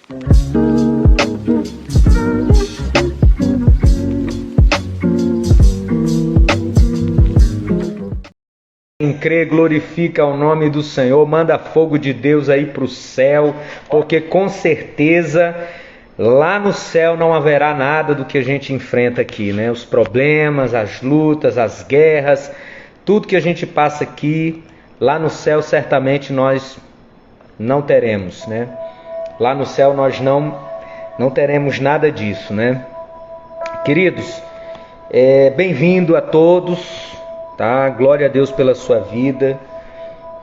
Quem crê, glorifica o nome do Senhor, manda fogo de Deus aí para o céu, porque com certeza lá no céu não haverá nada do que a gente enfrenta aqui, né? Os problemas, as lutas, as guerras, tudo que a gente passa aqui, lá no céu certamente nós não teremos, né? Lá no céu nós não teremos nada disso, né? Queridos, bem-vindo a todos. Tá? Glória a Deus pela sua vida.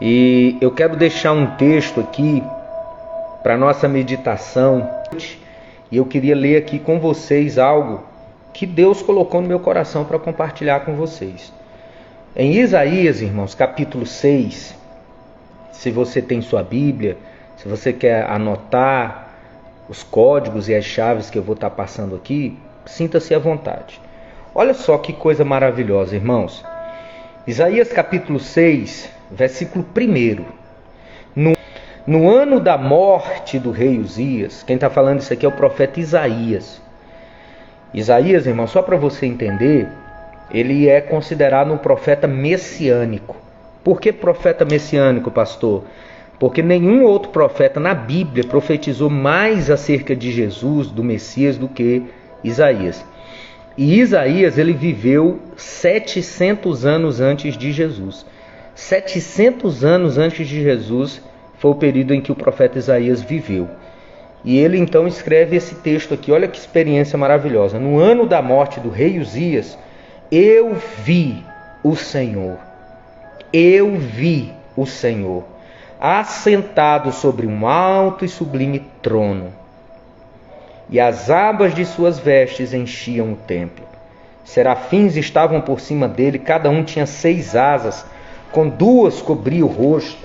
E eu quero deixar um texto aqui para nossa meditação. E eu queria ler aqui com vocês algo que Deus colocou no meu coração para compartilhar com vocês. Em Isaías, irmãos, capítulo 6, se você tem sua Bíblia, se você quer anotar os códigos e as chaves que eu vou estar passando aqui, sinta-se à vontade. Olha só que coisa maravilhosa, irmãos. Isaías capítulo 6, versículo 1. No ano da morte do rei Uzias, quem está falando isso aqui é o profeta Isaías. Isaías, irmão, só para você entender, ele é considerado um profeta messiânico. Por que profeta messiânico, pastor? Porque nenhum outro profeta na Bíblia profetizou mais acerca de Jesus, do Messias, do que Isaías. E Isaías, ele viveu 700 anos antes de Jesus. 700 anos antes de Jesus foi o período em que o profeta Isaías viveu. E ele então escreve esse texto aqui, olha que experiência maravilhosa. No ano da morte do rei Uzias, eu vi o Senhor. Eu vi o Senhor, assentado sobre um alto e sublime trono. E as abas de suas vestes enchiam o templo. Serafins estavam por cima dele, cada um tinha 6 asas, com 2 cobria o rosto,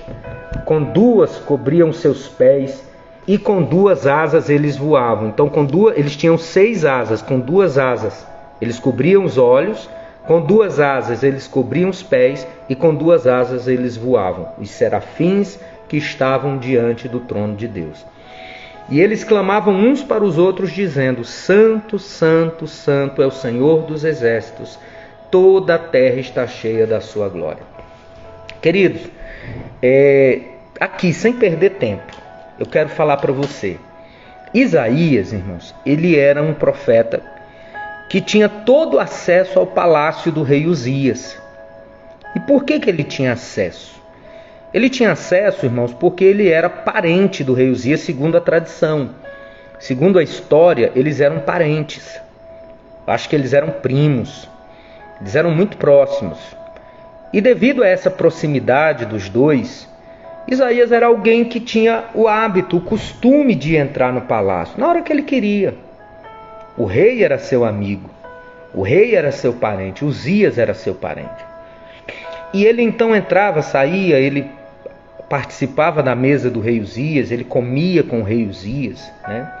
com 2 cobriam seus pés, e com 2 asas eles voavam. Então eles tinham 6 asas, com 2 asas eles cobriam os olhos, com 2 asas eles cobriam os pés, e com 2 asas eles voavam. Os serafins que estavam diante do trono de Deus. E eles clamavam uns para os outros, dizendo: Santo, Santo, Santo é o Senhor dos exércitos, toda a terra está cheia da sua glória. Queridos, aqui, sem perder tempo, eu quero falar para você. Isaías, irmãos, ele era um profeta que tinha todo acesso ao palácio do rei Uzias. E por que ele tinha acesso? Ele tinha acesso, irmãos, porque ele era parente do rei Uzias, segundo a tradição. Segundo a história, eles eram parentes. Acho que eles eram primos. Eles eram muito próximos. E devido a essa proximidade dos dois, Isaías era alguém que tinha o hábito, o costume de entrar no palácio na hora que ele queria. O rei era seu amigo. O rei era seu parente. Uzias era seu parente. E ele então entrava, saía, ele participava da mesa do rei Uzias, ele comia com o rei Uzias, né?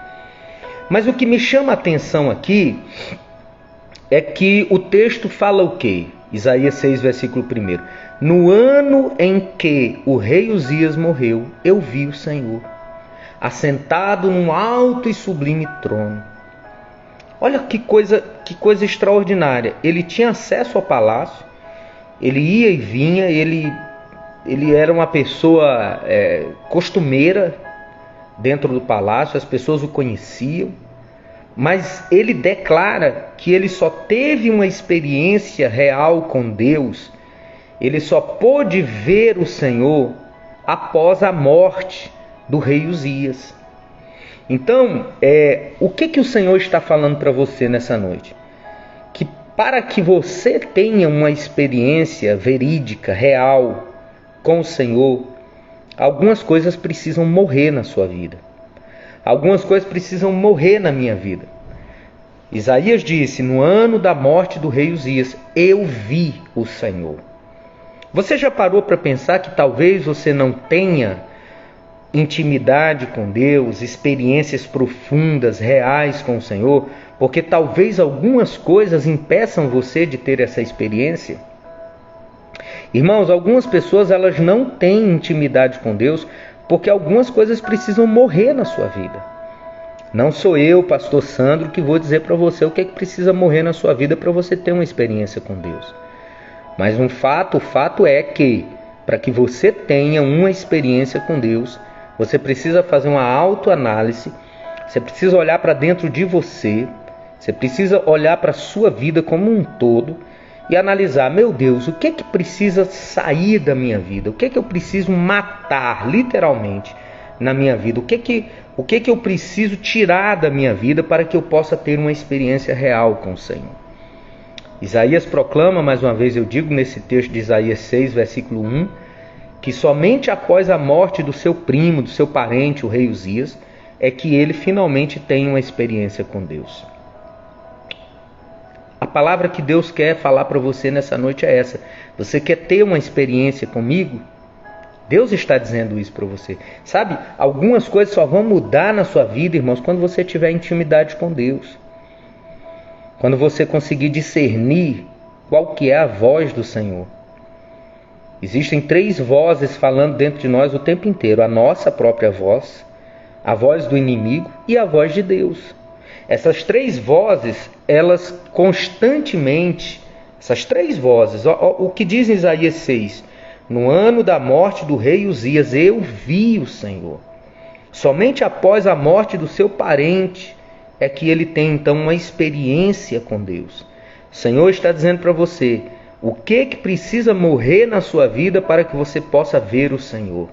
Mas o que me chama a atenção aqui é que o texto fala o quê? Isaías 6, versículo 1. No ano em que o rei Uzias morreu, eu vi o Senhor, assentado num alto e sublime trono. Olha que coisa extraordinária. Ele tinha acesso ao palácio, ele ia e vinha, ele era uma pessoa costumeira dentro do palácio, as pessoas o conheciam, mas ele declara que ele só teve uma experiência real com Deus, ele só pôde ver o Senhor após a morte do rei Uzias. Então, o que o Senhor está falando para você nessa noite? Que para que você tenha uma experiência verídica, real, com o Senhor, algumas coisas precisam morrer na sua vida. Algumas coisas precisam morrer na minha vida. Isaías disse: no ano da morte do rei Uzias, eu vi o Senhor. Você já parou para pensar que talvez você não tenha intimidade com Deus, experiências profundas, reais com o Senhor, porque talvez algumas coisas impeçam você de ter essa experiência? Irmãos, algumas pessoas elas não têm intimidade com Deus porque algumas coisas precisam morrer na sua vida. Não sou eu, pastor Sandro, que vou dizer para você o que é que precisa morrer na sua vida para você ter uma experiência com Deus. Mas o fato é que, para que você tenha uma experiência com Deus, você precisa fazer uma autoanálise, você precisa olhar para dentro de você, você precisa olhar para a sua vida como um todo e analisar, meu Deus, o que é que precisa sair da minha vida? O que é que eu preciso matar, literalmente, na minha vida? O que é que eu preciso tirar da minha vida para que eu possa ter uma experiência real com o Senhor? Isaías proclama, mais uma vez eu digo, nesse texto de Isaías 6, versículo 1, que somente após a morte do seu primo, do seu parente, o rei Uzias, é que ele finalmente tem uma experiência com Deus. A palavra que Deus quer falar para você nessa noite é essa. Você quer ter uma experiência comigo? Deus está dizendo isso para você. Sabe, algumas coisas só vão mudar na sua vida, irmãos, quando você tiver intimidade com Deus. Quando você conseguir discernir qual que é a voz do Senhor. Existem 3 vozes falando dentro de nós o tempo inteiro. A nossa própria voz, a voz do inimigo e a voz de Deus. Essas 3 vozes, elas constantemente, essas 3 vozes, o que diz em Isaías 6, no ano da morte do rei Uzias, eu vi o Senhor. Somente após a morte do seu parente é que ele tem então uma experiência com Deus. O Senhor está dizendo para você, o que precisa morrer na sua vida para que você possa ver o Senhor?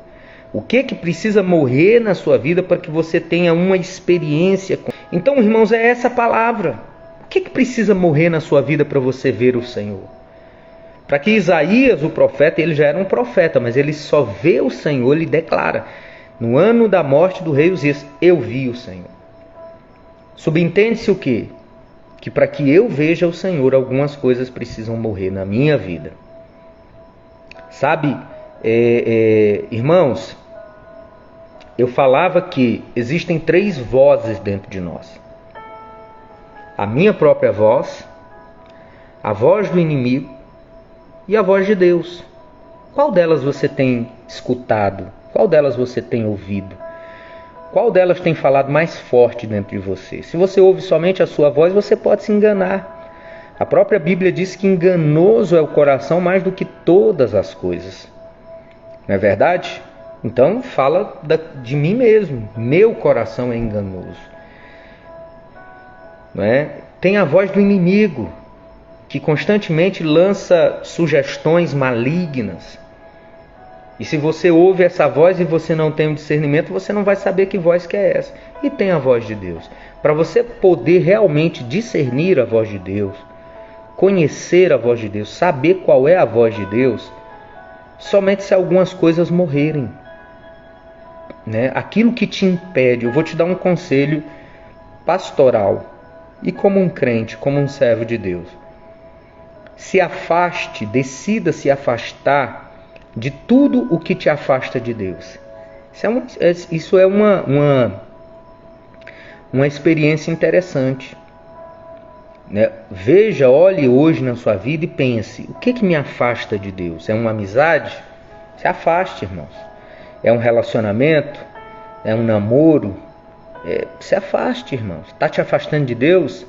O que precisa morrer na sua vida para que você tenha uma experiência com... Então, irmãos, é essa palavra. O que precisa morrer na sua vida para você ver o Senhor? Para que Isaías, o profeta, ele já era um profeta, mas ele só vê o Senhor, ele declara, no ano da morte do rei Uzias, eu vi o Senhor. Subentende-se o quê? Que para que eu veja o Senhor, algumas coisas precisam morrer na minha vida. Sabe, irmãos, eu falava que existem 3 vozes dentro de nós. A minha própria voz, a voz do inimigo e a voz de Deus. Qual delas você tem escutado? Qual delas você tem ouvido? Qual delas tem falado mais forte dentro de você? Se você ouve somente a sua voz, você pode se enganar. A própria Bíblia diz que enganoso é o coração mais do que todas as coisas. Não é verdade? Então fala de mim mesmo. Meu coração é enganoso. Não é? Tem a voz do inimigo, que constantemente lança sugestões malignas. E se você ouve essa voz e você não tem um discernimento, você não vai saber que voz que é essa. E tem a voz de Deus. Para você poder realmente discernir a voz de Deus, conhecer a voz de Deus, saber qual é a voz de Deus, somente se algumas coisas morrerem. Né? Aquilo que te impede, eu vou te dar um conselho pastoral e como um crente, como um servo de Deus. Se afaste, decida se afastar de tudo o que te afasta de Deus. Isso é uma experiência interessante. Né? Veja, olhe hoje na sua vida e pense, o que me afasta de Deus? É uma amizade? Se afaste, irmãos. É um relacionamento? É um namoro? Se afaste, irmãos. Está te afastando de Deus?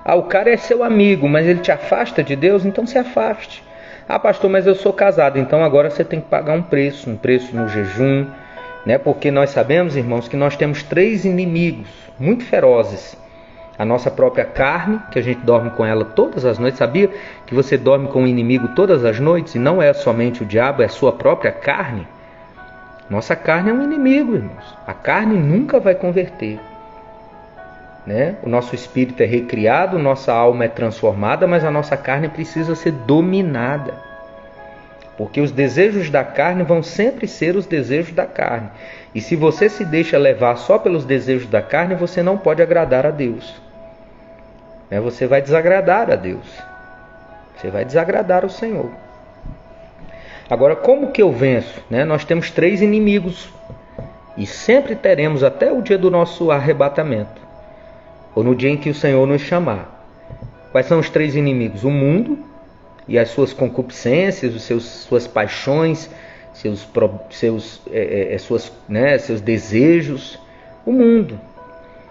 O cara é seu amigo, mas ele te afasta de Deus? Então se afaste. Pastor, mas eu sou casado, então agora você tem que pagar um preço no jejum, né? Porque nós sabemos, irmãos, que nós temos 3 inimigos muito ferozes. A nossa própria carne, que a gente dorme com ela todas as noites. Sabia que você dorme com o inimigo todas as noites? E não é somente o diabo, é a sua própria carne. Nossa carne é um inimigo, irmãos. A carne nunca vai converter. Né? O nosso espírito é recriado, nossa alma é transformada, mas a nossa carne precisa ser dominada. Porque os desejos da carne vão sempre ser os desejos da carne. E se você se deixa levar só pelos desejos da carne, você não pode agradar a Deus. Você vai desagradar a Deus. Você vai desagradar o Senhor. Agora, como que eu venço? Nós temos 3 inimigos. E sempre teremos até o dia do nosso arrebatamento. Ou no dia em que o Senhor nos chamar. Quais são os 3 inimigos? O mundo e as suas concupiscências, suas paixões, seus desejos. O mundo.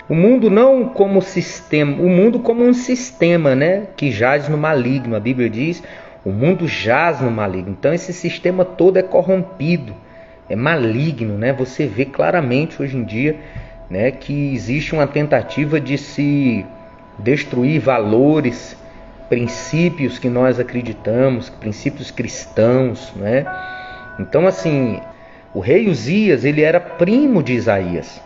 O mundo não como sistema, o mundo como um sistema, né, que jaz no maligno. A Bíblia diz, o mundo jaz no maligno. Então esse sistema todo é corrompido, é maligno, né? Você vê claramente hoje em dia, né, que existe uma tentativa de se destruir valores, princípios que nós acreditamos, princípios cristãos, né? Então assim, o rei Uzias, ele era primo de Isaías.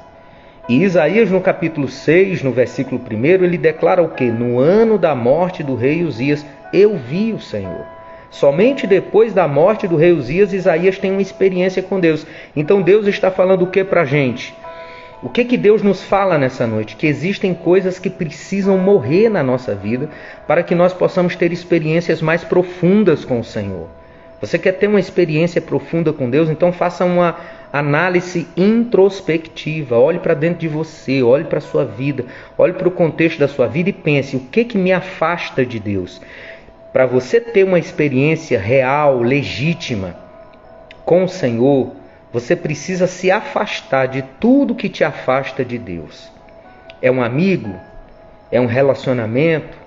E Isaías, no capítulo 6, no versículo 1, ele declara o quê? No ano da morte do rei Uzias, eu vi o Senhor. Somente depois da morte do rei Uzias, Isaías tem uma experiência com Deus. Então Deus está falando o que para a gente? O que Deus nos fala nessa noite? Que existem coisas que precisam morrer na nossa vida para que nós possamos ter experiências mais profundas com o Senhor. Você quer ter uma experiência profunda com Deus? Então faça uma análise introspectiva. Olhe para dentro de você, olhe para a sua vida, olhe para o contexto da sua vida e pense, o que me afasta de Deus? Para você ter uma experiência real, legítima com o Senhor, você precisa se afastar de tudo que te afasta de Deus. É um amigo? É um relacionamento?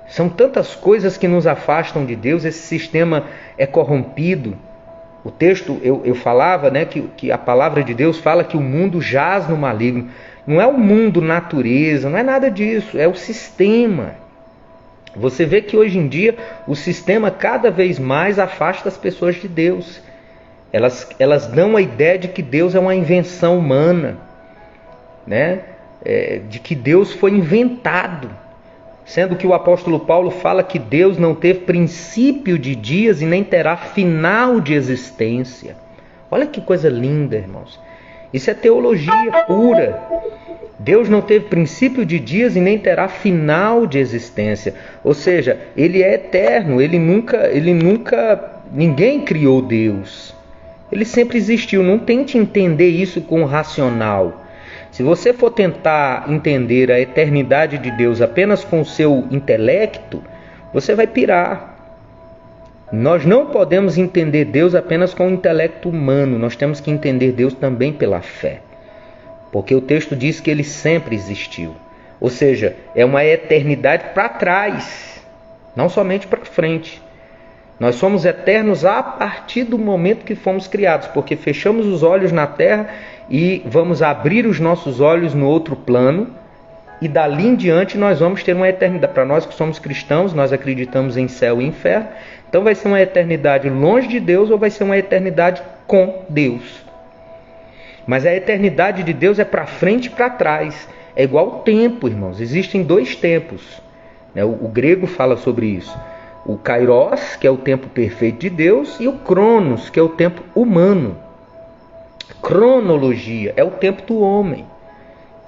São tantas coisas que nos afastam de Deus, esse sistema é corrompido. O texto, eu falava, né, que a palavra de Deus fala que o mundo jaz no maligno. Não é o mundo natureza, não é nada disso, é o sistema. Você vê que hoje em dia o sistema cada vez mais afasta as pessoas de Deus. Elas dão a ideia de que Deus é uma invenção humana, né? De que Deus foi inventado. Sendo que o apóstolo Paulo fala que Deus não teve princípio de dias e nem terá final de existência. Olha que coisa linda, irmãos. Isso é teologia pura. Deus não teve princípio de dias e nem terá final de existência. Ou seja, Ele é eterno. Ninguém criou Deus. Ele sempre existiu. Não tente entender isso com o racional. Se você for tentar entender a eternidade de Deus apenas com o seu intelecto, você vai pirar. Nós não podemos entender Deus apenas com o intelecto humano. Nós temos que entender Deus também pela fé. Porque o texto diz que Ele sempre existiu. Ou seja, é uma eternidade para trás, não somente para frente. Nós somos eternos a partir do momento que fomos criados, porque fechamos os olhos na terra e vamos abrir os nossos olhos no outro plano, e dali em diante nós vamos ter uma eternidade. Para nós que somos cristãos, nós acreditamos em céu e inferno, então vai ser uma eternidade longe de Deus ou vai ser uma eternidade com Deus. Mas a eternidade de Deus é para frente e para trás. É igual o tempo, irmãos. Existem dois tempos. O grego fala sobre isso. O kairos, que é o tempo perfeito de Deus, e o cronos, que é o tempo humano. Cronologia é o tempo do homem,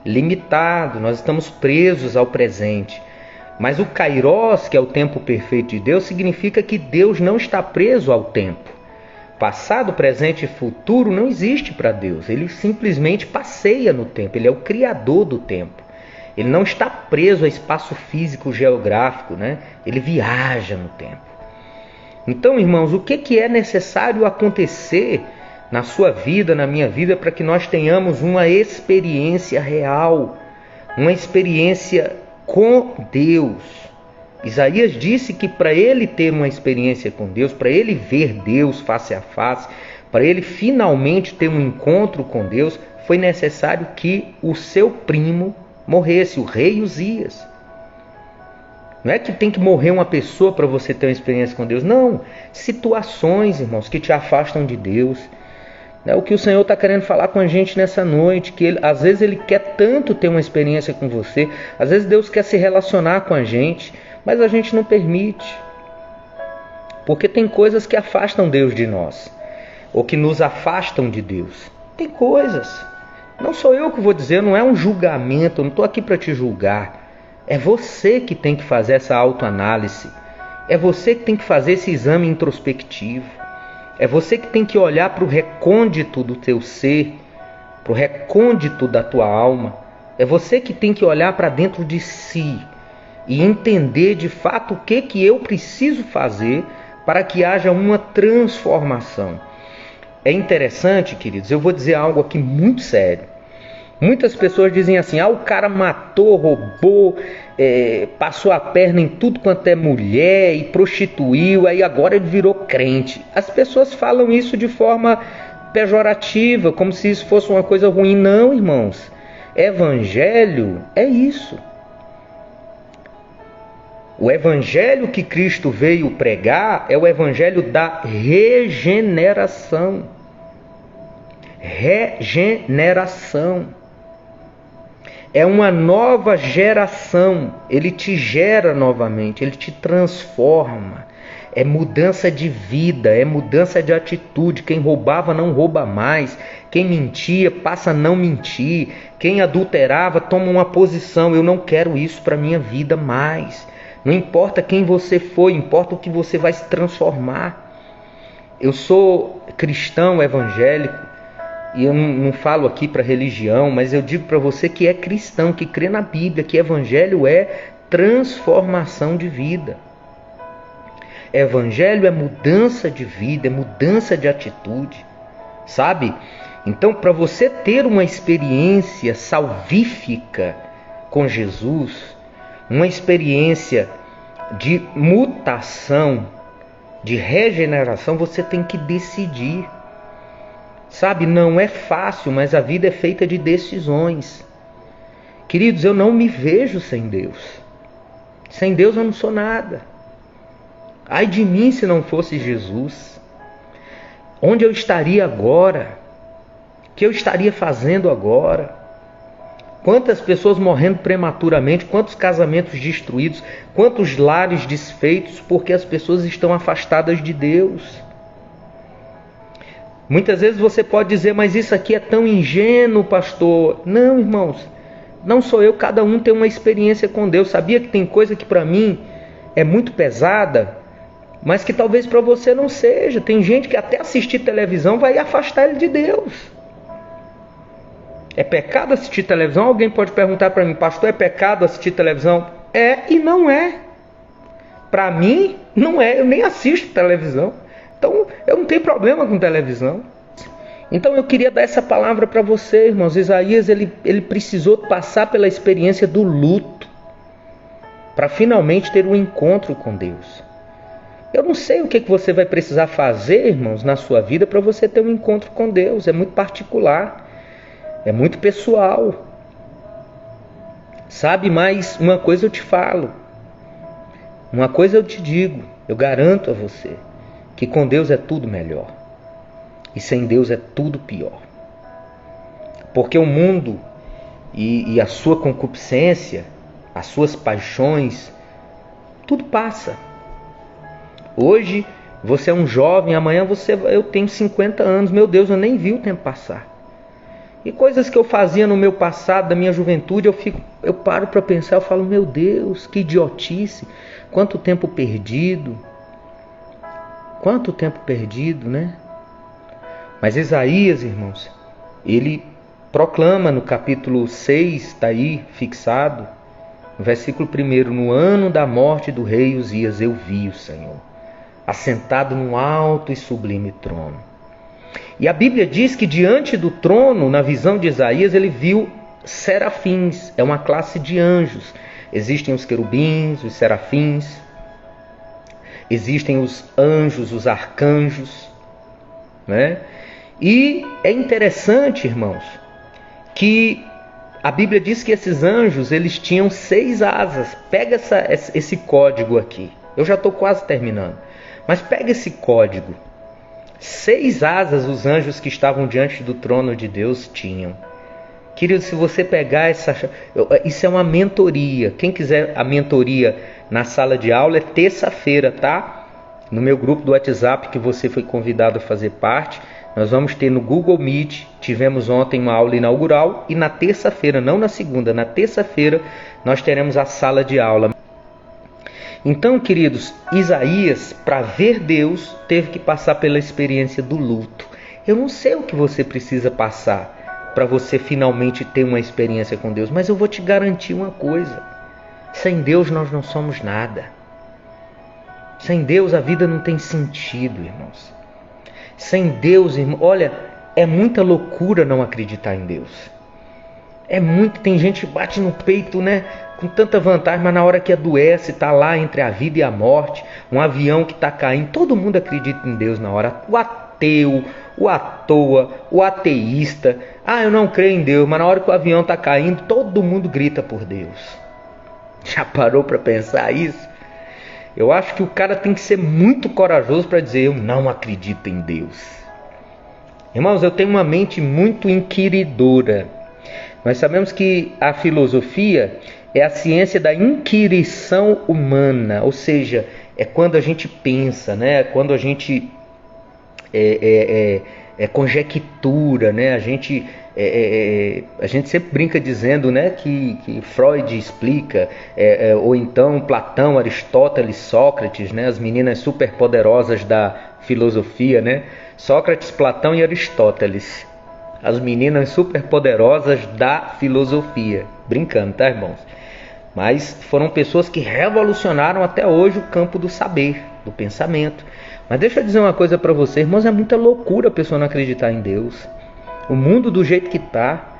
limitado, nós estamos presos ao presente. Mas o kairos, que é o tempo perfeito de Deus, significa que Deus não está preso ao tempo. Passado, presente e futuro não existe para Deus. Ele simplesmente passeia no tempo, Ele é o criador do tempo. Ele não está preso a espaço físico geográfico, né? Ele viaja no tempo. Então, irmãos, o que é necessário acontecer na sua vida, na minha vida, para que nós tenhamos uma experiência real, uma experiência com Deus? Isaías disse que para ele ter uma experiência com Deus, para ele ver Deus face a face, para ele finalmente ter um encontro com Deus, foi necessário que o seu primo morresse, o rei Uzias. Não é que tem que morrer uma pessoa para você ter uma experiência com Deus. Não, situações, irmãos, que te afastam de Deus. O que o Senhor está querendo falar com a gente nessa noite, que às vezes Ele quer tanto ter uma experiência com você, às vezes Deus quer se relacionar com a gente, mas a gente não permite. Porque tem coisas que afastam Deus de nós, ou que nos afastam de Deus. Tem coisas. Não sou eu que vou dizer, não é um julgamento, eu não estou aqui para te julgar. É você que tem que fazer essa autoanálise. É você que tem que fazer esse exame introspectivo. É você que tem que olhar para o recôndito do teu ser, para o recôndito da tua alma. É você que tem que olhar para dentro de si e entender de fato o que eu preciso fazer para que haja uma transformação. É interessante, queridos, eu vou dizer algo aqui muito sério. Muitas pessoas dizem assim: o cara matou, roubou, passou a perna em tudo quanto é mulher e prostituiu, aí agora ele virou crente. As pessoas falam isso de forma pejorativa, como se isso fosse uma coisa ruim. Não, irmãos. Evangelho é isso. O evangelho que Cristo veio pregar é o evangelho da regeneração. Regeneração. É uma nova geração. Ele te gera novamente, ele te transforma. É mudança de vida, é mudança de atitude. Quem roubava não rouba mais. Quem mentia passa a não mentir. Quem adulterava toma uma posição. Eu não quero isso para minha vida mais. Não importa quem você foi, importa o que você vai se transformar. Eu sou cristão evangélico e eu não falo aqui para religião, mas eu digo para você que é cristão, que crê na Bíblia, que evangelho é transformação de vida. Evangelho é mudança de vida, é mudança de atitude, sabe? Então, para você ter uma experiência salvífica com Jesus, uma experiência de mutação, de regeneração, você tem que decidir. Sabe, não é fácil, mas a vida é feita de decisões. Queridos, eu não me vejo sem Deus. Sem Deus eu não sou nada. Ai de mim se não fosse Jesus. Onde eu estaria agora? O que eu estaria fazendo agora? Quantas pessoas morrendo prematuramente, quantos casamentos destruídos, quantos lares desfeitos porque as pessoas estão afastadas de Deus. Muitas vezes você pode dizer: mas isso aqui é tão ingênuo, pastor. Não, irmãos, não sou eu, cada um tem uma experiência com Deus. Sabia que tem coisa que para mim é muito pesada, mas que talvez para você não seja. Tem gente que até assistir televisão vai afastar ele de Deus. É pecado assistir televisão? Alguém pode perguntar para mim: pastor, é pecado assistir televisão? É e não é. Para mim, não é. Eu nem assisto televisão. Então, eu não tenho problema com televisão. Então, eu queria dar essa palavra para você, irmãos. Isaías, ele precisou passar pela experiência do luto para finalmente ter um encontro com Deus. Eu não sei o que você vai precisar fazer, irmãos, na sua vida para você ter um encontro com Deus. É muito particular. É muito pessoal. Sabe, mas uma coisa eu te falo. Uma coisa eu te digo. Eu garanto a você que com Deus é tudo melhor. E sem Deus é tudo pior. Porque o mundo e a sua concupiscência, as suas paixões, tudo passa. Hoje você é um jovem, amanhã eu tenho 50 anos. Meu Deus, eu nem vi o tempo passar. E coisas que eu fazia no meu passado, da minha juventude, eu paro para pensar, eu falo: meu Deus, que idiotice, quanto tempo perdido. Quanto tempo perdido, né? Mas Isaías, irmãos, ele proclama no capítulo 6, está aí fixado, no versículo 1: no ano da morte do rei Uzias eu vi o Senhor, assentado num alto e sublime trono. E a Bíblia diz que diante do trono, na visão de Isaías, ele viu serafins. É uma classe de anjos. Existem os querubins, os serafins. Existem os anjos, os arcanjos, né? E é interessante, irmãos, que a Bíblia diz que esses anjos, eles tinham 6 asas. Pega esse código aqui. Eu já estou quase terminando. Mas pega esse código. 6 asas os anjos que estavam diante do trono de Deus tinham. Querido, se você pegar isso é uma mentoria. Quem quiser a mentoria na sala de aula é terça-feira, tá? No meu grupo do WhatsApp que você foi convidado a fazer parte, nós vamos ter no Google Meet. Tivemos ontem uma aula inaugural e na terça-feira, não na segunda, na terça-feira nós teremos a sala de aula. Então, queridos, Isaías, para ver Deus, teve que passar pela experiência do luto. Eu não sei o que você precisa passar para você finalmente ter uma experiência com Deus, mas eu vou te garantir uma coisa: sem Deus nós não somos nada. Sem Deus a vida não tem sentido, irmãos. Sem Deus, irmão, olha, é muita loucura não acreditar em Deus. Tem gente que bate no peito, né? Com tanta vantagem, mas na hora que adoece, está lá entre a vida e a morte, um avião que está caindo, todo mundo acredita em Deus na hora. O ateu, o à toa, o ateísta, eu não creio em Deus, mas na hora que o avião está caindo, todo mundo grita por Deus. Já parou para pensar isso? Eu acho que o cara tem que ser muito corajoso para dizer, eu não acredito em Deus. Irmãos, eu tenho uma mente muito inquiridora. Nós sabemos que a filosofia é a ciência da inquirição humana, ou seja, é quando a gente pensa, né? É quando a gente conjectura, né? A gente sempre brinca dizendo, né, que Freud explica, ou então Platão, Aristóteles, Sócrates, né? As meninas superpoderosas da filosofia, né? Sócrates, Platão e Aristóteles. As meninas superpoderosas da filosofia. Brincando, tá, irmãos? Mas foram pessoas que revolucionaram até hoje o campo do saber, do pensamento. Mas deixa eu dizer uma coisa para você, irmãos, é muita loucura a pessoa não acreditar em Deus. O mundo do jeito que está,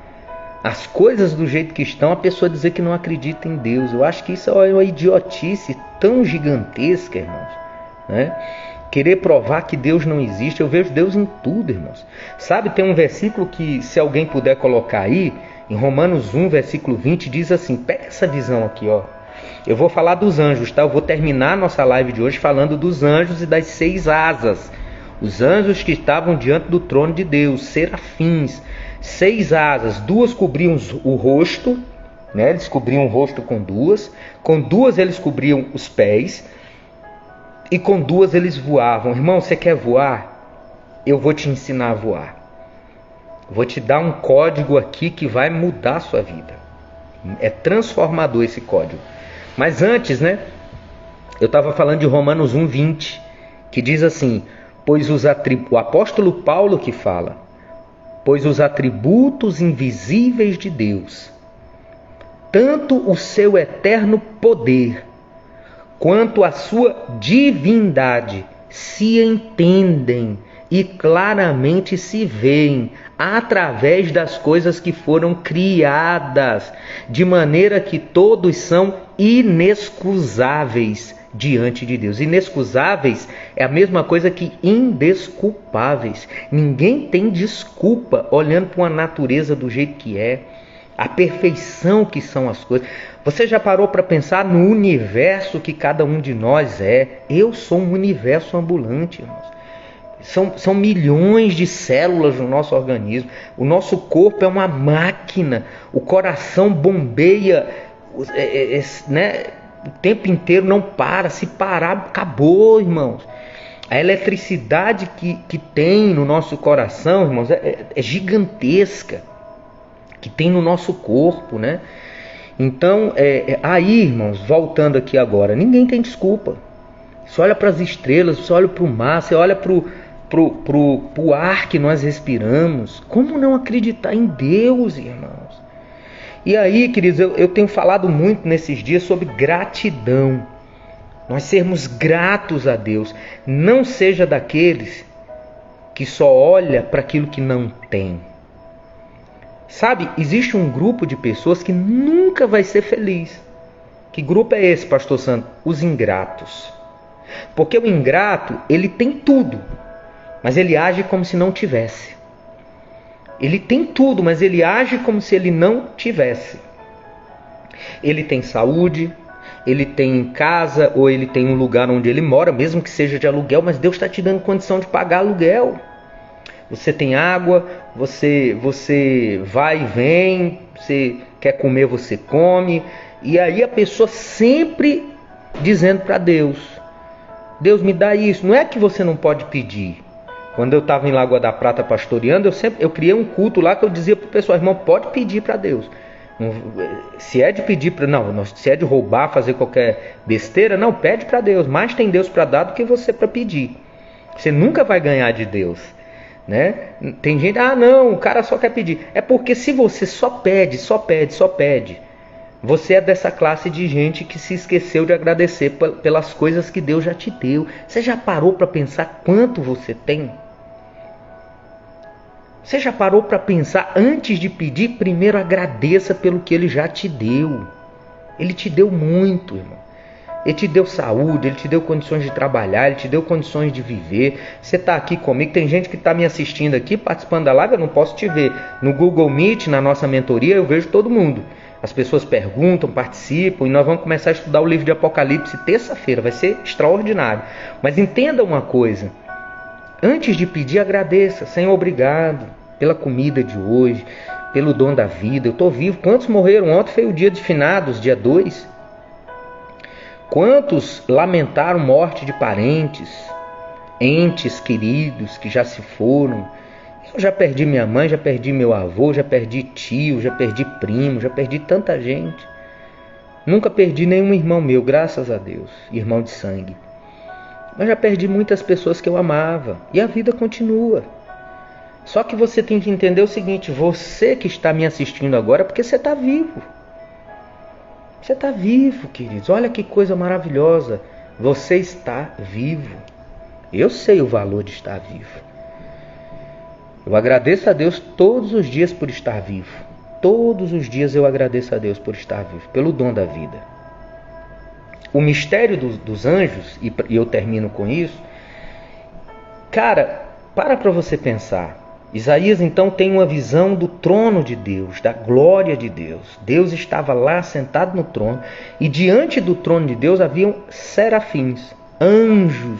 as coisas do jeito que estão, a pessoa dizer que não acredita em Deus. Eu acho que isso é uma idiotice tão gigantesca, irmãos, né? Querer provar que Deus não existe. Eu vejo Deus em tudo, irmãos. Sabe, tem um versículo que, se alguém puder colocar aí, em Romanos 1, versículo 20, diz assim, pega essa visão aqui, ó. Eu vou falar dos anjos, tá? Eu vou terminar a nossa live de hoje falando dos anjos e das 6 asas. Os anjos que estavam diante do trono de Deus, serafins, 6 asas, 2 cobriam o rosto, né? Eles cobriam o rosto com 2 eles cobriam os pés, e com 2 eles voavam. Irmão, você quer voar? Eu vou te ensinar a voar. Vou te dar um código aqui que vai mudar a sua vida. É transformador esse código. Mas antes, né? Eu estava falando de Romanos 1:20, que diz assim, o apóstolo Paulo que fala, pois os atributos invisíveis de Deus, tanto o seu eterno poder, quanto a sua divindade, se entendem e claramente se veem através das coisas que foram criadas, de maneira que todos são inexcusáveis diante de Deus. Inexcusáveis é a mesma coisa que indesculpáveis. Ninguém tem desculpa olhando para uma natureza do jeito que é, a perfeição que são as coisas. Você já parou para pensar no universo que cada um de nós é? Eu sou um universo ambulante, irmãos. São milhões de células no nosso organismo. O nosso corpo é uma máquina. O coração bombeia, né, o tempo inteiro, não para. Se parar, acabou, irmãos. A eletricidade que tem no nosso coração, irmãos, é gigantesca. Que tem no nosso corpo, né? Então, aí, irmãos, voltando aqui agora, ninguém tem desculpa. Você olha para as estrelas, você olha para o mar, você olha para o ar que nós respiramos. Como não acreditar em Deus, irmãos? E aí, queridos, eu tenho falado muito nesses dias sobre gratidão. Nós sermos gratos a Deus. Não seja daqueles que só olha para aquilo que não tem. Sabe, existe um grupo de pessoas que nunca vai ser feliz. Que grupo é esse, pastor Santo? Os ingratos. Porque o ingrato, ele tem tudo, mas ele age como se não tivesse. Ele tem tudo, mas ele age como se ele não tivesse. Ele tem saúde, ele tem casa, ou ele tem um lugar onde ele mora, mesmo que seja de aluguel, mas Deus está te dando condição de pagar aluguel. Você tem água, você vai e vem, você quer comer, você come. E aí a pessoa sempre dizendo para Deus, Deus me dá isso. Não é que você não pode pedir. Quando eu estava em Lagoa da Prata pastoreando, eu criei um culto lá que eu dizia para o pessoal, irmão, pode pedir para Deus. Se é de pedir para se é de roubar, fazer qualquer besteira, não, pede para Deus. Mais tem Deus para dar do que você para pedir. Você nunca vai ganhar de Deus. Né? Tem gente, não, o cara só quer pedir. É porque se você só pede, você é dessa classe de gente que se esqueceu de agradecer pelas coisas que Deus já te deu. Você já parou para pensar quanto você tem? Você já parou para pensar, antes de pedir, primeiro agradeça pelo que Ele já te deu. Ele te deu muito, irmão. Ele te deu saúde, Ele te deu condições de trabalhar, Ele te deu condições de viver. Você está aqui comigo, tem gente que está me assistindo aqui, participando da live, eu não posso te ver. No Google Meet, na nossa mentoria, eu vejo todo mundo. As pessoas perguntam, participam, e nós vamos começar a estudar o livro de Apocalipse terça-feira, vai ser extraordinário. Mas entenda uma coisa, antes de pedir, agradeça. Senhor, obrigado pela comida de hoje, pelo dom da vida, eu estou vivo. Quantos morreram? Ontem foi o dia de finados, dia 2. Quantos lamentaram morte de parentes, entes queridos que já se foram? Eu já perdi minha mãe, já perdi meu avô, já perdi tio, já perdi primo, já perdi tanta gente. Nunca perdi nenhum irmão meu, graças a Deus, irmão de sangue. Mas já perdi muitas pessoas que eu amava, e a vida continua. Só que você tem que entender o seguinte, você que está me assistindo agora, porque você está vivo. Você está vivo, queridos. Olha que coisa maravilhosa. Você está vivo. Eu sei o valor de estar vivo. Eu agradeço a Deus todos os dias por estar vivo. Todos os dias eu agradeço a Deus por estar vivo, pelo dom da vida. O mistério dos anjos, e eu termino com isso. Cara, para você pensar. Isaías então tem uma visão do trono de Deus, da glória de Deus. Deus estava lá sentado no trono e diante do trono de Deus haviam serafins, anjos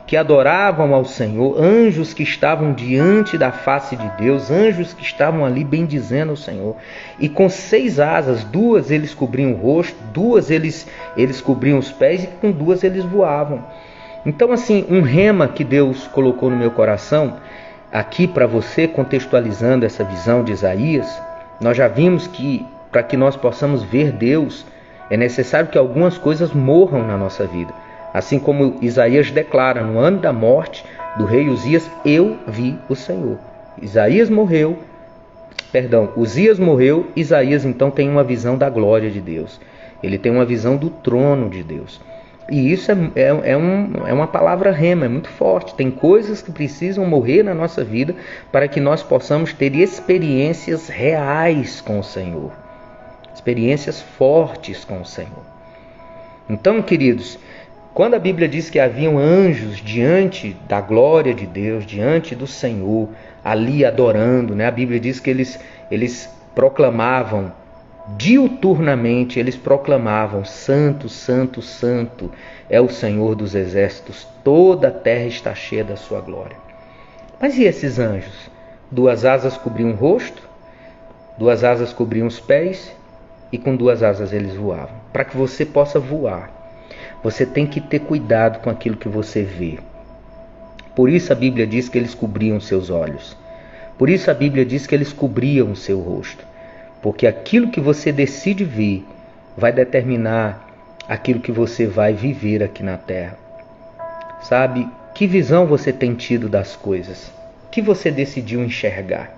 que adoravam ao Senhor, anjos que estavam diante da face de Deus, anjos que estavam ali bendizendo o Senhor. E com 6 asas, 2 eles cobriam o rosto, 2 eles cobriam os pés e com 2 eles voavam. Então assim, um rema que Deus colocou no meu coração, aqui para você, contextualizando essa visão de Isaías, nós já vimos que para que nós possamos ver Deus, é necessário que algumas coisas morram na nossa vida. Assim como Isaías declara, no ano da morte do rei Uzias, eu vi o Senhor. Uzias morreu, Isaías então tem uma visão da glória de Deus. Ele tem uma visão do trono de Deus. E isso é uma palavra rema, é muito forte. Tem coisas que precisam morrer na nossa vida para que nós possamos ter experiências reais com o Senhor. Experiências fortes com o Senhor. Então, queridos, quando a Bíblia diz que haviam anjos diante da glória de Deus, diante do Senhor, ali adorando, né? A Bíblia diz que eles proclamavam, diuturnamente eles proclamavam, Santo, Santo, Santo é o Senhor dos exércitos, toda a terra está cheia da sua glória. Mas e esses anjos? 2 asas cobriam o rosto, 2 asas cobriam os pés e com 2 asas eles voavam. Para que você possa voar, você tem que ter cuidado com aquilo que você vê. Por isso a Bíblia diz que eles cobriam seus olhos. Por isso a Bíblia diz que eles cobriam o seu rosto. Porque aquilo que você decide ver vai determinar aquilo que você vai viver aqui na terra. Sabe, que visão você tem tido das coisas? O que você decidiu enxergar?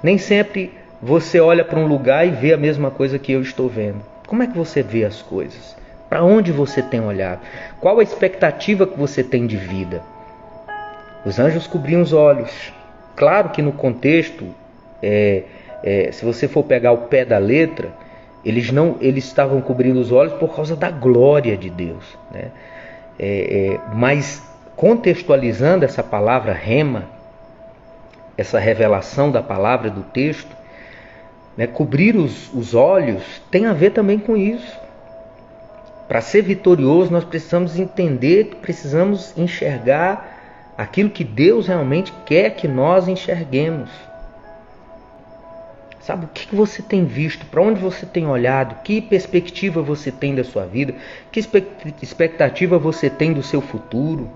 Nem sempre você olha para um lugar e vê a mesma coisa que eu estou vendo. Como é que você vê as coisas? Para onde você tem olhado? Qual a expectativa que você tem de vida? Os anjos cobriam os olhos. Claro que no contexto, se você for pegar o pé da letra, eles estavam cobrindo os olhos por causa da glória de Deus, né? Mas contextualizando essa palavra rema, essa revelação da palavra do texto, né, cobrir os olhos tem a ver também com isso. Para ser vitorioso, nós precisamos entender que precisamos enxergar aquilo que Deus realmente quer que nós enxerguemos. Sabe, o que você tem visto? Para onde você tem olhado? Que perspectiva você tem da sua vida? Que expectativa você tem do seu futuro?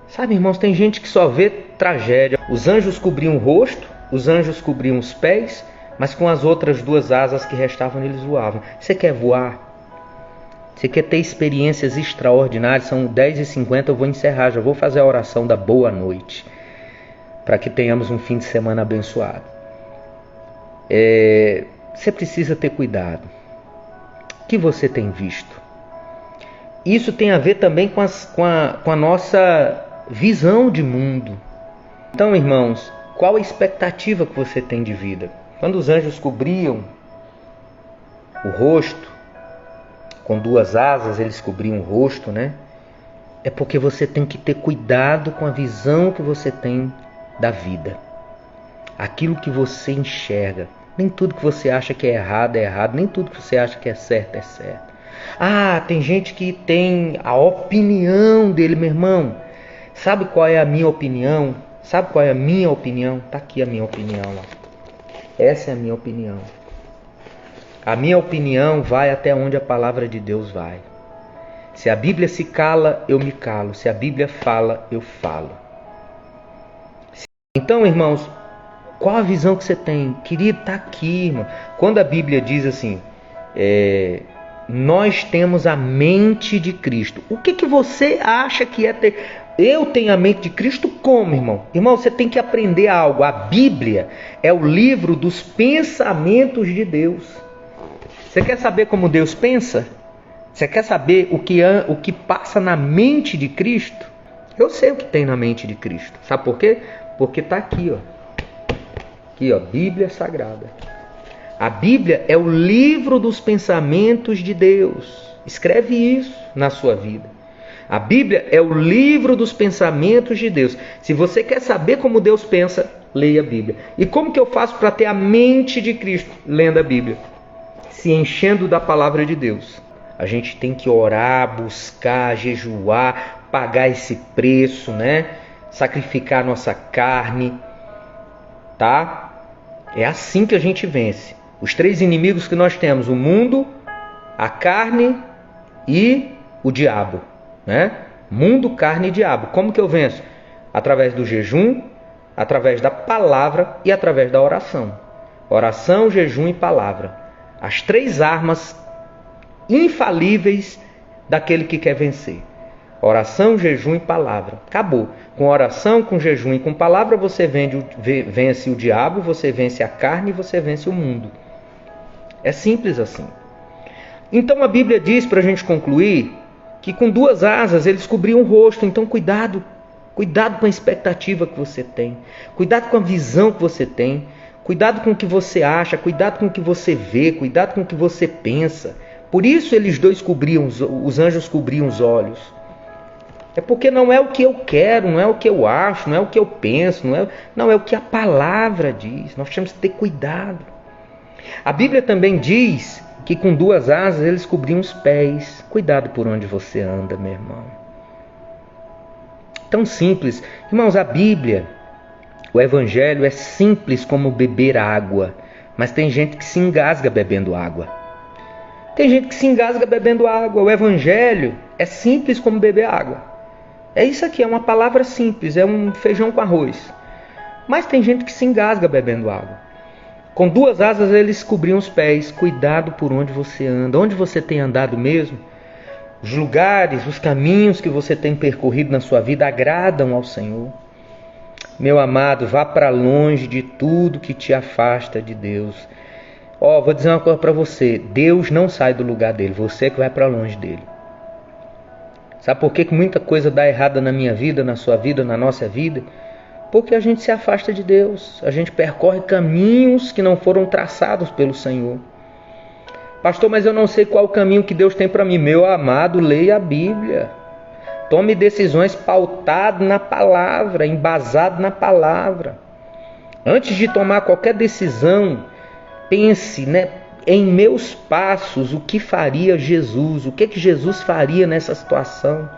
Sabe, irmãos, tem gente que só vê tragédia. Os anjos cobriam o rosto, os anjos cobriam os pés, mas com as outras 2 asas que restavam, eles voavam. Você quer voar? Você quer ter experiências extraordinárias? São 10h50, eu vou encerrar, já vou fazer a oração da boa noite, para que tenhamos um fim de semana abençoado. Você precisa ter cuidado. O que você tem visto? Isso tem a ver também com a nossa visão de mundo. Então, irmãos, qual a expectativa que você tem de vida? Quando os anjos cobriam o rosto, com 2 asas eles cobriam o rosto, né? É porque você tem que ter cuidado com a visão que você tem da vida. Aquilo que você enxerga. Nem tudo que você acha que é errado, nem tudo que você acha que é certo é certo. Tem gente que tem a opinião dele, meu irmão. Sabe qual é a minha opinião? Sabe qual é a minha opinião? Tá aqui a minha opinião, ó. Essa é a minha opinião. A minha opinião vai até onde a palavra de Deus vai. Se a Bíblia se cala, eu me calo. Se a Bíblia fala, eu falo. Então, irmãos, qual a visão que você tem? Querido, está aqui, irmão. Quando a Bíblia diz assim, nós temos a mente de Cristo. O que você acha que é ter? Eu tenho a mente de Cristo como, irmão? Irmão, você tem que aprender algo. A Bíblia é o livro dos pensamentos de Deus. Você quer saber como Deus pensa? Você quer saber o que passa na mente de Cristo? Eu sei o que tem na mente de Cristo. Sabe por quê? Porque está aqui, ó. Aqui, ó, Bíblia Sagrada. A Bíblia é o livro dos pensamentos de Deus. Escreve isso na sua vida. A Bíblia é o livro dos pensamentos de Deus. Se você quer saber como Deus pensa, leia a Bíblia. E como que eu faço para ter a mente de Cristo? Lendo a Bíblia. Se enchendo da palavra de Deus. A gente tem que orar, buscar, jejuar, pagar esse preço, né? Sacrificar a nossa carne, tá? É assim que a gente vence. Os 3 inimigos que nós temos: o mundo, a carne e o diabo, né? Mundo, carne e diabo. Como que eu venço? Através do jejum, através da palavra e através da oração. Oração, jejum e palavra. As 3 armas infalíveis daquele que quer vencer. Oração, jejum e palavra. Acabou. Com oração, com jejum e com palavra você vence o diabo, você vence a carne e você vence o mundo. É simples assim. Então a Bíblia diz, para a gente concluir, que com 2 asas eles cobriam o rosto. Então cuidado com a expectativa que você tem. Cuidado com a visão que você tem. Cuidado com o que você acha. Cuidado com o que você vê. Cuidado com o que você pensa. Por isso eles dois cobriam, os anjos cobriam os olhos. É porque não é o que eu quero, não é o que eu acho, não é o que eu penso, não é o que a palavra diz. Nós temos que ter cuidado. A Bíblia também diz que com 2 asas eles cobriam os pés. Cuidado por onde você anda, meu irmão. Tão simples. Irmãos, a Bíblia, o Evangelho é simples como beber água. Mas tem gente que se engasga bebendo água. Tem gente que se engasga bebendo água. O Evangelho é simples como beber água. É isso aqui, é uma palavra simples, é um feijão com arroz. Mas tem gente que se engasga bebendo água. Com 2 asas eles cobriam os pés. Cuidado por onde você anda. Onde você tem andado mesmo? Os lugares, os caminhos que você tem percorrido na sua vida agradam ao Senhor. Meu amado, vá para longe de tudo que te afasta de Deus. Vou dizer uma coisa para você. Deus não sai do lugar dele. Você que vai para longe dele. Sabe por que muita coisa dá errada na minha vida, na sua vida, na nossa vida? Porque a gente se afasta de Deus. A gente percorre caminhos que não foram traçados pelo Senhor. Pastor, mas eu não sei qual o caminho que Deus tem para mim. Meu amado, leia a Bíblia. Tome decisões pautadas na palavra, embasado na palavra. Antes de tomar qualquer decisão, pense, em meus passos, o que faria Jesus? O que Jesus faria nessa situação?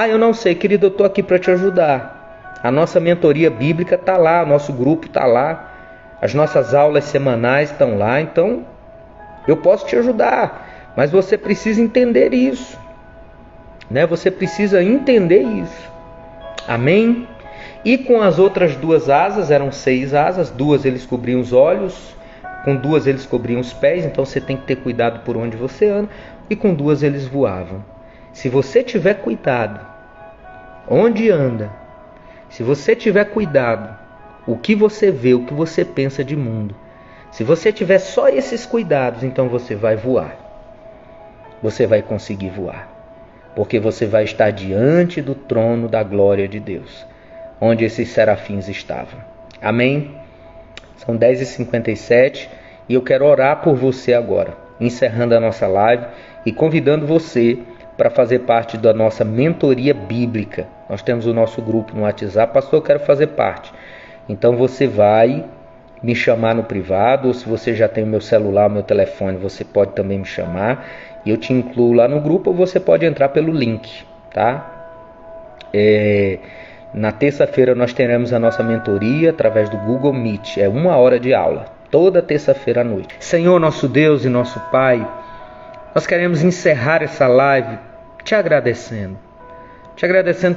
Eu não sei, querido, eu estou aqui para te ajudar. A nossa mentoria bíblica está lá, o nosso grupo está lá, as nossas aulas semanais estão lá, então eu posso te ajudar, mas você precisa entender isso, Você precisa entender isso. Amém? E com as outras 2 asas, eram 6 asas, 2 eles cobriam os olhos, com 2 eles cobriam os pés, então você tem que ter cuidado por onde você anda, e com 2 eles voavam. Se você tiver cuidado onde anda, se você tiver cuidado o que você vê, o que você pensa de mundo, se você tiver só esses cuidados, então você vai voar. Você vai conseguir voar, porque você vai estar diante do trono da glória de Deus, onde esses serafins estavam. Amém? São 10h57 e eu quero orar por você agora, encerrando a nossa live e convidando você para fazer parte da nossa mentoria bíblica. Nós temos o nosso grupo no WhatsApp. Pastor, eu quero fazer parte. Então você vai me chamar no privado, ou se você já tem o meu celular, o meu telefone, você pode também me chamar e eu te incluo lá no grupo, ou você pode entrar pelo link, tá? Na terça-feira nós teremos a nossa mentoria através do Google Meet. É 1 hora de aula, toda terça-feira à noite. Senhor, nosso Deus e nosso Pai, nós queremos encerrar essa live te agradecendo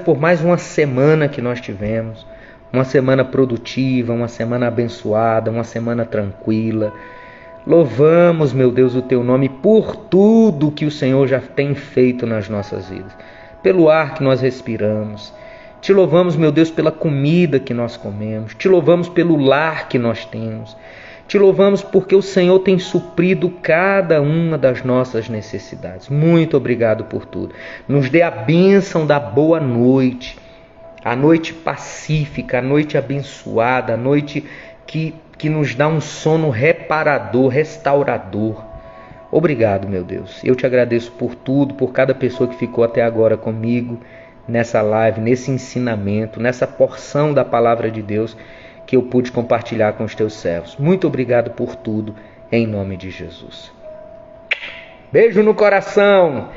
por mais uma semana que nós tivemos, uma semana produtiva, uma semana abençoada, uma semana tranquila. Louvamos, meu Deus, o Teu nome por tudo que o Senhor já tem feito nas nossas vidas, pelo ar que nós respiramos. Te louvamos, meu Deus, pela comida que nós comemos. Te louvamos pelo lar que nós temos. Te louvamos porque o Senhor tem suprido cada uma das nossas necessidades. Muito obrigado por tudo. Nos dê a bênção da boa noite, a noite pacífica, a noite abençoada, a noite que nos dá um sono reparador, restaurador. Obrigado, meu Deus. Eu te agradeço por tudo, por cada pessoa que ficou até agora comigo nessa live, nesse ensinamento, nessa porção da palavra de Deus que eu pude compartilhar com os teus servos. Muito obrigado por tudo, em nome de Jesus. Beijo no coração.